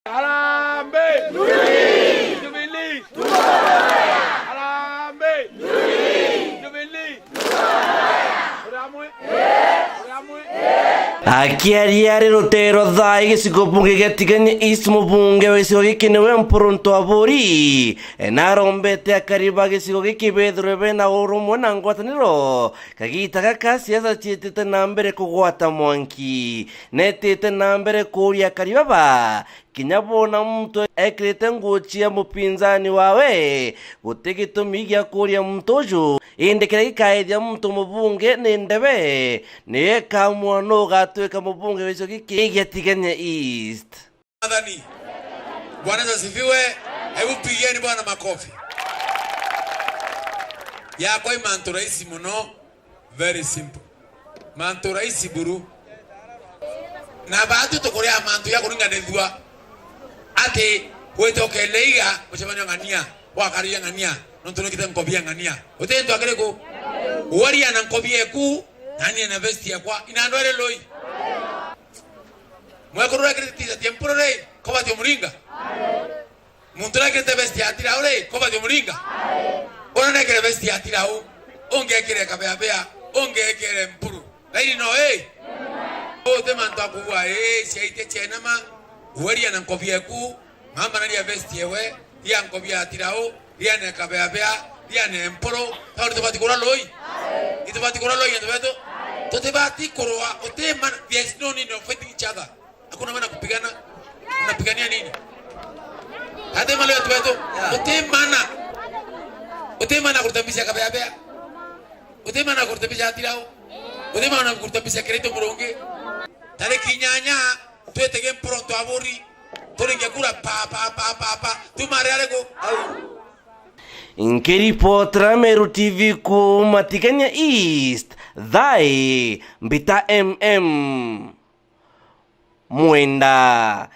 Harambee! Jubilee! Jubilee! Harambee! Jubilee! Jubilee! Akiaria rutero thai gicigo bunge getiganye East mubunge wa gicigo giki niwe Mpuruntu Aburi narombete akariba gicigo giki bethurwe na urumwe na ngwataniro kagitaga ka siasa ciitite na mbere kugwata mwanki netite na mbere kuria karibaba kinyabona mtu ekirite ngucia mupinzani wawe gutigitumi gia kuria mtuju indikira gikaithia mtu mubunge ni ndebe niye kamwa no gatwika mubunge wico giki getiganye East. Nadhani Bwana asifiwe. Hebu pigeni Bwana makofi. Yako imantu rahisi muno, very simple. Mantu rahisi buru. Na baadhi tukorea mantu ya kuringa nedua. Ate wetoke leiga mchemanyo ngania, wakaria ngania, nontono kita nkobia ngania. Otento akereko waria na nkobia ku nani na vesti yakwa inandwele loi. Mwakorora kiritiza temporary koba tyo muringa. Muntura kirete vesti atira ole koba tyo muringa. Ona na kire vesti atira o onge kire kabea onge kire mpuru. Laini no o te manto akuwa seite chenama waria na nkobia ku mama na ya vesti yewe ya nkobia atira o ya na kabea ya na mpuru tawo te batikora loi. Ito batikora loi ndo beto. Tote batikora ote man there's no need of fighting each other. Hakuna maana kupigana. Unapigania nini? Hata mali watu wetu. Ote maana kurutambisha kabea. Ote maana kurutambisha atirao. Ote maana kurutambisha kireto muronge. Tale kinyanya tuetege Mpuruntu Aburi. Turinge kura pa. Tumare alego. Nkiripotra Meru TV ku Matiganya East Thai Mbita MM Mwenda